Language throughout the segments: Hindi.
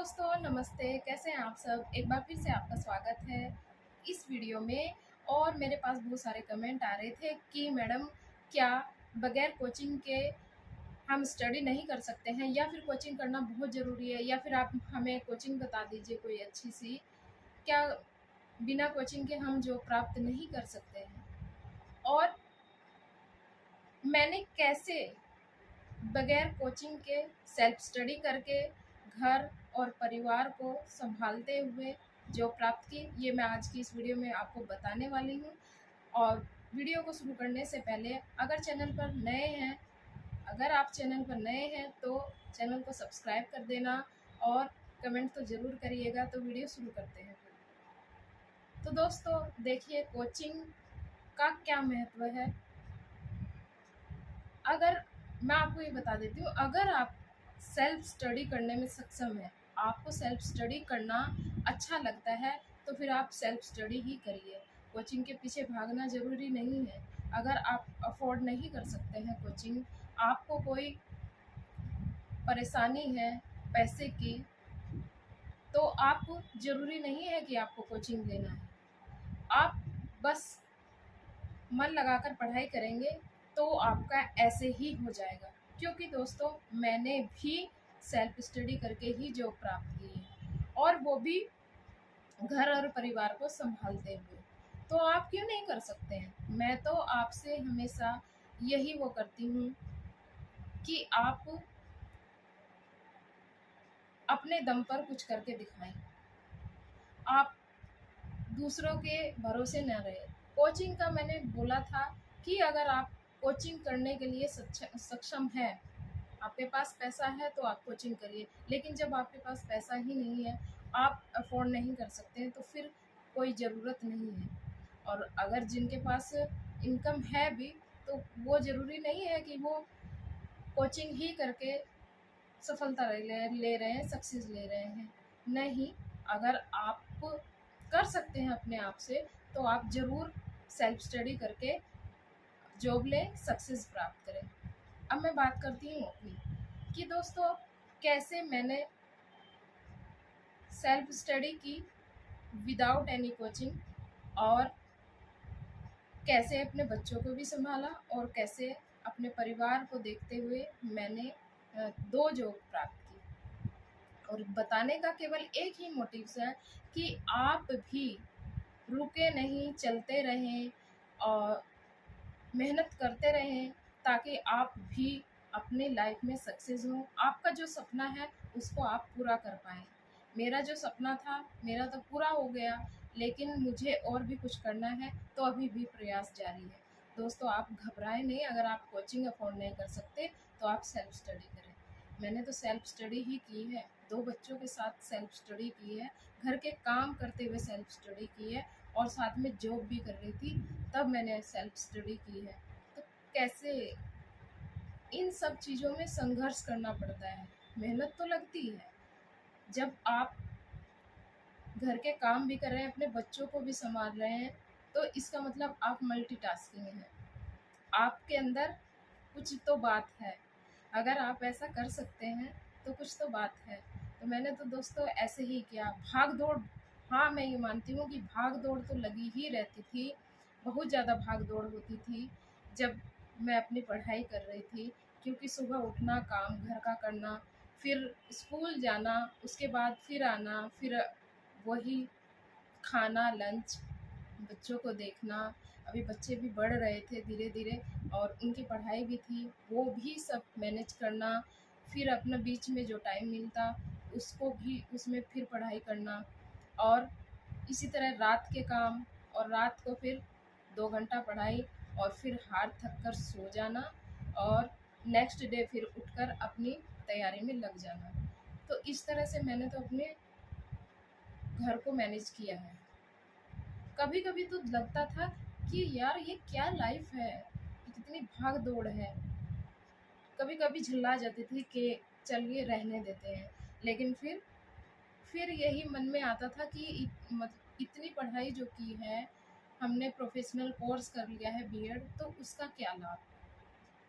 दोस्तों नमस्ते, कैसे हैं आप सब। एक बार फिर से आपका स्वागत है इस वीडियो में। और मेरे पास बहुत सारे कमेंट आ रहे थे कि मैडम क्या बगैर कोचिंग के हम स्टडी नहीं कर सकते हैं, या फिर कोचिंग करना बहुत ज़रूरी है, या फिर आप हमें कोचिंग बता दीजिए कोई अच्छी सी। क्या बिना कोचिंग के हम जॉब प्राप्त नहीं कर सकते हैं, और मैंने कैसे बगैर कोचिंग के सेल्फ स्टडी करके घर और परिवार को संभालते हुए जॉब प्राप्त की, ये मैं आज की इस वीडियो में आपको बताने वाली हूँ। और वीडियो को शुरू करने से पहले अगर आप चैनल पर नए हैं तो चैनल को सब्सक्राइब कर देना, और कमेंट तो ज़रूर करिएगा। तो वीडियो शुरू करते हैं फिर। तो दोस्तों देखिए, कोचिंग का क्या महत्व है। अगर मैं आपको ये बता देती हूँ, अगर आप सेल्फ स्टडी करने में सक्षम है, आपको सेल्फ स्टडी करना अच्छा लगता है, तो फिर आप सेल्फ स्टडी ही करिए। कोचिंग के पीछे भागना ज़रूरी नहीं है। अगर आप अफोर्ड नहीं कर सकते हैं कोचिंग, आपको कोई परेशानी है पैसे की, तो आप ज़रूरी नहीं है कि आपको कोचिंग लेना है। आप बस मन लगाकर पढ़ाई करेंगे तो आपका ऐसे ही हो जाएगा। क्योंकि दोस्तों मैंने भी सेल्फ स्टडी करके ही जॉब प्राप्त की है, और वो भी घर और परिवार को संभालते हुए। तो आप क्यों नहीं कर सकते हैं। मैं तो आपसे हमेशा यही वो करती हूँ कि आप अपने दम पर कुछ करके दिखाएं। आप दूसरों के भरोसे न रहे। कोचिंग का मैंने बोला था कि अगर आप कोचिंग करने के लिए सक्षम हैं, आपके पास पैसा है तो आप कोचिंग करिए। लेकिन जब आपके पास पैसा ही नहीं है, आप अफोर्ड नहीं कर सकते हैं, तो फिर कोई ज़रूरत नहीं है। और अगर जिनके पास इनकम है भी, तो वो ज़रूरी नहीं है कि वो कोचिंग ही करके सफलता ले रहे हैं, सक्सेस ले रहे हैं। नहीं, अगर आप कर सकते हैं अपने आप से, तो आप ज़रूर सेल्फ स्टडी करके जॉब लें, सक्सेस प्राप्त करें। अब मैं बात करती हूँ अपनी, कि दोस्तों कैसे मैंने सेल्फ स्टडी की विदाउट एनी कोचिंग, और कैसे अपने बच्चों को भी संभाला, और कैसे अपने परिवार को देखते हुए मैंने 2 जॉब प्राप्त की। और बताने का केवल एक ही मोटिव है कि आप भी रुके नहीं, चलते रहें और मेहनत करते रहें, ताकि आप भी अपने लाइफ में सक्सेस हों। आपका जो सपना है उसको आप पूरा कर पाएँ। मेरा जो सपना था, मेरा तो पूरा हो गया, लेकिन मुझे और भी कुछ करना है, तो अभी भी प्रयास जारी है। दोस्तों आप घबराएं नहीं। अगर आप कोचिंग अफोर्ड नहीं कर सकते तो आप सेल्फ स्टडी करें। मैंने तो सेल्फ स्टडी ही की है, 2 बच्चों के साथ सेल्फ स्टडी की है, घर के काम करते हुए सेल्फ स्टडी की है, और साथ में जॉब भी कर रही थी, तब मैंने सेल्फ स्टडी की है। तो कैसे इन सब चीज़ों में संघर्ष करना पड़ता है, मेहनत तो लगती है। जब आप घर के काम भी कर रहे हैं, अपने बच्चों को भी संभाल रहे हैं, तो इसका मतलब आप मल्टीटास्किंग हैं। आपके अंदर कुछ तो बात है। अगर आप ऐसा कर सकते हैं तो कुछ तो बात है। तो मैंने तो दोस्तों ऐसे ही किया, भाग दौड़। हाँ, मैं ये मानती हूँ कि भाग दौड़ तो लगी ही रहती थी, बहुत ज़्यादा भाग दौड़ होती थी जब मैं अपनी पढ़ाई कर रही थी। क्योंकि सुबह उठना, काम घर का करना, फिर स्कूल जाना, उसके बाद फिर आना, फिर वही खाना, लंच, बच्चों को देखना। अभी बच्चे भी बढ़ रहे थे धीरे-धीरे, और उनकी पढ़ाई भी थी, वो भी सब मैनेज करना। फिर अपना बीच में जो टाइम मिलता उसको भी, उसमें फिर पढ़ाई करना, और इसी तरह रात के काम, और रात को फिर 2 घंटा पढ़ाई, और फिर हार थक कर सो जाना, और नेक्स्ट डे फिर उठकर अपनी तैयारी में लग जाना। तो इस तरह से मैंने तो अपने घर को मैनेज किया है। कभी-कभी तो लगता था कि यार ये क्या लाइफ है, कितनी भाग-दौड़ है। कभी-कभी झल्ला जाती थी कि चलिए रहने देते हैं। लेकिन फिर यही मन में आता था कि इतनी पढ़ाई जो की है, हमने प्रोफ़ेशनल कोर्स कर लिया है बीएड, तो उसका क्या लाभ?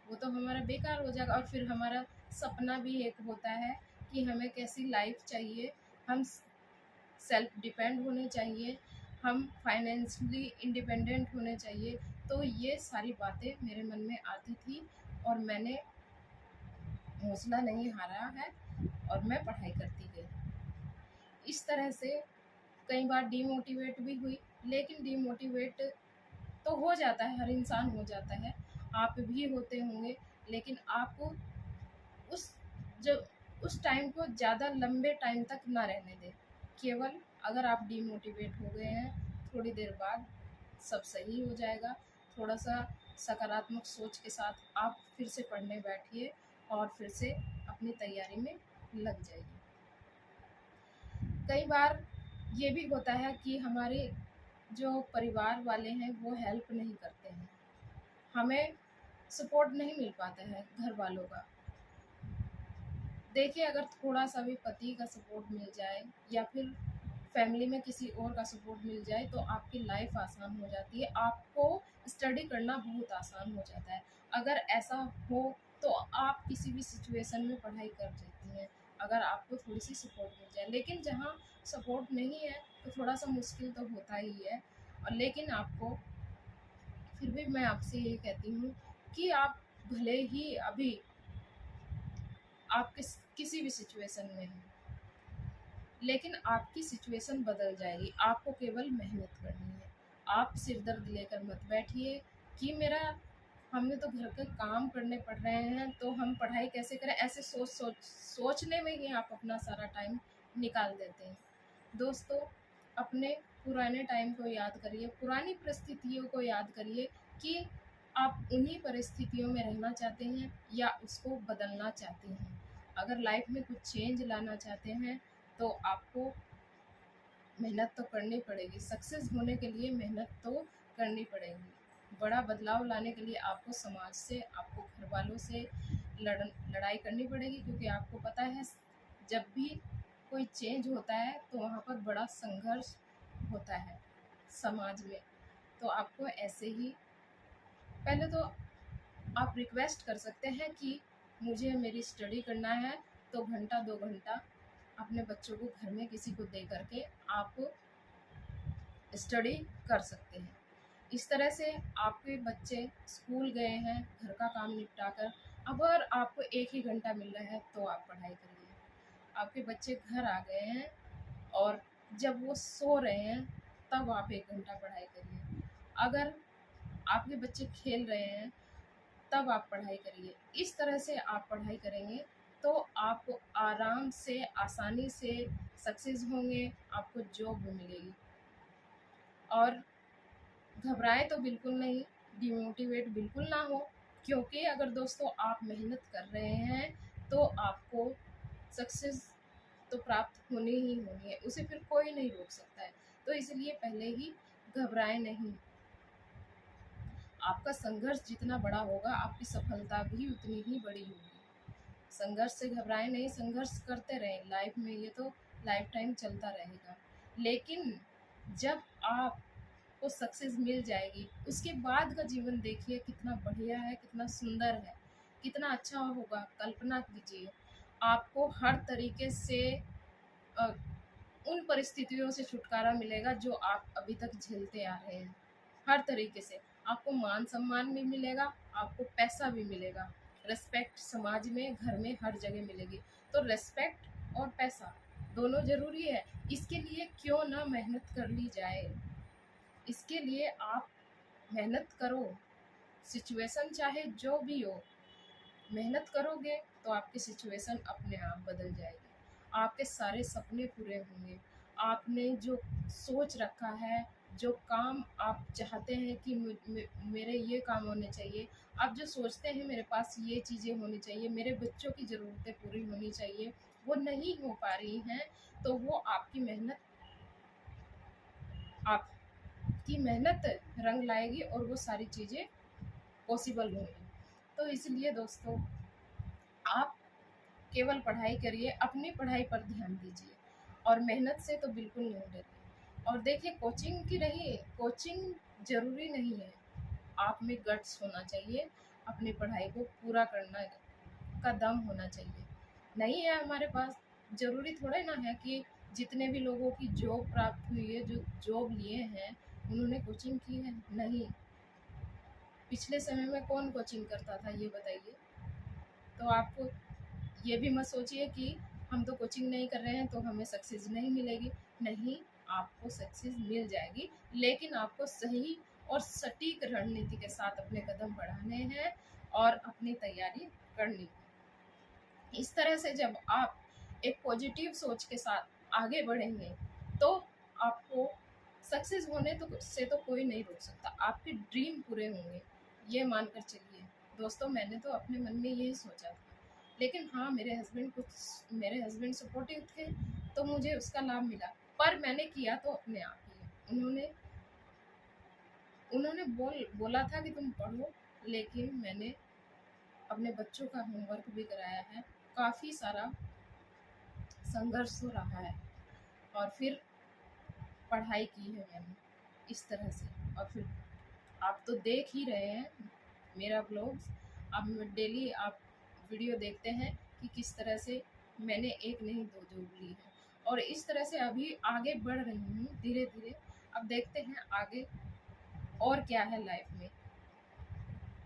वो तो हमारा बेकार हो जाएगा। और फिर हमारा सपना भी एक होता है कि हमें कैसी लाइफ चाहिए, हम सेल्फ डिपेंड होने चाहिए, हम फाइनेंशियली इंडिपेंडेंट होने चाहिए। तो ये सारी बातें मेरे मन में आती थी और मैंने हौसला नहीं हारा है और मैं पढ़ाई करती गई। इस तरह से कई बार डीमोटिवेट भी हुई, लेकिन डीमोटिवेट तो हो जाता है, हर इंसान हो जाता है, आप भी होते होंगे। लेकिन आप उस जो उस टाइम को ज़्यादा लंबे टाइम तक ना रहने दें। केवल अगर आप डीमोटिवेट हो गए हैं, थोड़ी देर बाद सब सही हो जाएगा। थोड़ा सा सकारात्मक सोच के साथ आप फिर से पढ़ने बैठिए और फिर से अपनी तैयारी में लग जाइए। कई बार ये भी होता है कि हमारे जो परिवार वाले हैं वो हेल्प नहीं करते हैं, हमें सपोर्ट नहीं मिल पाता है घर वालों का। देखिए, अगर थोड़ा सा भी पति का सपोर्ट मिल जाए या फिर फैमिली में किसी और का सपोर्ट मिल जाए तो आपकी लाइफ आसान हो जाती है, आपको स्टडी करना बहुत आसान हो जाता है। अगर ऐसा हो तो आप किसी भी सिचुएशन में पढ़ाई कर सकती हैं, अगर आपको थोड़ी सी सपोर्ट मिल जाए। लेकिन जहाँ सपोर्ट नहीं है तो थोड़ा सा मुश्किल तो होता ही है। और लेकिन आपको फिर भी मैं आपसे ये कहती हूँ कि आप भले ही अभी आप किसी भी सिचुएशन में हैं, लेकिन आपकी सिचुएशन बदल जाएगी। आपको केवल मेहनत करनी है। आप सिर दर्द लेकर मत बैठिए कि मेरा हमें तो घर के काम करने पड़ रहे हैं तो हम पढ़ाई कैसे करें, ऐसे सोचने में ही आप अपना सारा टाइम निकाल देते हैं। दोस्तों, अपने पुराने टाइम को याद करिए, पुरानी परिस्थितियों को याद करिए कि आप उन्हीं परिस्थितियों में रहना चाहते हैं या उसको बदलना चाहते हैं। अगर लाइफ में कुछ चेंज लाना चाहते हैं तो आपको मेहनत तो करनी पड़ेगी। सक्सेस होने के लिए मेहनत तो करनी पड़ेगी। बड़ा बदलाव लाने के लिए आपको समाज से, आपको घर वालों से लड़ाई करनी पड़ेगी, क्योंकि आपको पता है जब भी कोई चेंज होता है तो वहाँ पर बड़ा संघर्ष होता है समाज में। तो आपको ऐसे ही पहले तो आप रिक्वेस्ट कर सकते हैं कि मुझे मेरी स्टडी करना है, तो घंटा 2 घंटा अपने बच्चों को घर में किसी को दे करके आप स्टडी कर सकते हैं। इस तरह से आपके बच्चे स्कूल गए हैं, घर का काम निपटा कर, अगर आपको 1 ही घंटा मिल रहा है तो आप पढ़ाई करिए। आपके बच्चे घर आ गए हैं और जब वो सो रहे हैं तब आप 1 घंटा पढ़ाई करिए। अगर आपके बच्चे खेल रहे हैं तब आप पढ़ाई करिए। इस तरह से आप पढ़ाई करेंगे तो आप आराम से, आसानी से सक्सेस होंगे, आपको जॉब भी मिलेगी। और घबराएं तो बिल्कुल नहीं, डिमोटिवेट बिल्कुल ना हो, क्योंकि अगर दोस्तों आप मेहनत कर रहे हैं तो आपको सक्सेस तो प्राप्त होनी ही होनी है, उसे फिर कोई नहीं रोक सकता है। तो इसलिए पहले ही घबराएं नहीं। आपका संघर्ष जितना बड़ा होगा आपकी सफलता भी उतनी ही बड़ी होगी। संघर्ष से घबराएं नहीं, संघर्ष करते रहें। लाइफ में ये तो लाइफ टाइम चलता रहेगा। लेकिन जब आपको सक्सेस मिल जाएगी उसके बाद का जीवन देखिए कितना बढ़िया है, कितना सुंदर है, कितना अच्छा होगा। कल्पना कीजिए, आपको हर तरीके से अ, उन परिस्थितियों से छुटकारा मिलेगा जो आप अभी तक झेलते आ रहे हैं। हर तरीके से आपको मान सम्मान भी मिलेगा, आपको पैसा भी मिलेगा, रिस्पेक्ट समाज में, घर में, हर जगह मिलेगी। तो रिस्पेक्ट और पैसा दोनों ज़रूरी है। इसके लिए क्यों ना मेहनत कर ली जाए। इसके लिए आप मेहनत करो, सिचुएशन चाहे जो भी हो, मेहनत करोगे तो आपकी सिचुएशन अपने आप बदल जाएगी। आपके सारे सपने पूरे होंगे। आपने जो सोच रखा है, जो काम आप चाहते हैं कि मेरे ये काम होने चाहिए, आप जो सोचते हैं मेरे पास ये चीज़ें होनी चाहिए, मेरे बच्चों की ज़रूरतें पूरी होनी चाहिए, वो नहीं हो पा रही हैं, तो वो आपकी मेहनत रंग लाएगी और वो सारी चीज़ें पॉसिबल होंगी। तो इसलिए दोस्तों, आप केवल पढ़ाई करिए, अपनी पढ़ाई पर ध्यान दीजिए और मेहनत से तो बिल्कुल नहीं डरिए। और देखिए, कोचिंग की रही, कोचिंग ज़रूरी नहीं है, आप में गट्स होना चाहिए, अपनी पढ़ाई को पूरा करना का दम होना चाहिए। नहीं है हमारे पास। ज़रूरी थोड़ा ना है कि जितने भी लोगों की जॉब प्राप्त हुई है, जो जॉब लिए हैं, उन्होंने कोचिंग की है, नहीं। पिछले समय में कौन कोचिंग करता था, ये बताइए। तो आप ये भी मत सोचिए कि हम तो कोचिंग नहीं कर रहे हैं तो हमें सक्सेस नहीं मिलेगी। नहीं, आपको सक्सेस मिल जाएगी, लेकिन आपको सही और सटीक रणनीति के साथ अपने कदम बढ़ाने हैं और अपनी तैयारी करनी है। इस तरह से जब आप एक पॉजिटिव सोच के साथ आगे बढ़ेंगे तो आपको सक्सेस होने तो से तो कोई नहीं रोक सकता। आपके ड्रीम पूरे होंगे, ये मानकर चलिए। दोस्तों, मैंने तो अपने मन में यही सोचा था, लेकिन हाँ, मेरे हस्बैंड सपोर्टिव थे, तो मुझे उसका लाभ मिला। पर मैंने किया तो अपने आप ही। उन्होंने बोला था कि तुम पढ़ो, लेकिन मैंने अपने बच्चों का होमवर्क भी कराया है। काफ़ी सारा संघर्ष तो रहा है, और फिर पढ़ाई की है मैंने इस तरह से। और फिर आप तो देख ही रहे हैं मेरा ब्लॉग्स, अब डेली आप वीडियो देखते हैं कि किस तरह से मैंने एक नहीं दो जॉब ली है, और इस तरह से अभी आगे बढ़ रही हूँ धीरे धीरे। अब देखते हैं आगे और क्या है लाइफ में।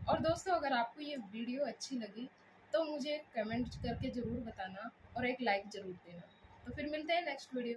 और दोस्तों, अगर आपको ये वीडियो अच्छी लगी तो मुझे कमेंट करके ज़रूर बताना और एक लाइक ज़रूर देना। तो फिर मिलते हैं नेक्स्ट वीडियो।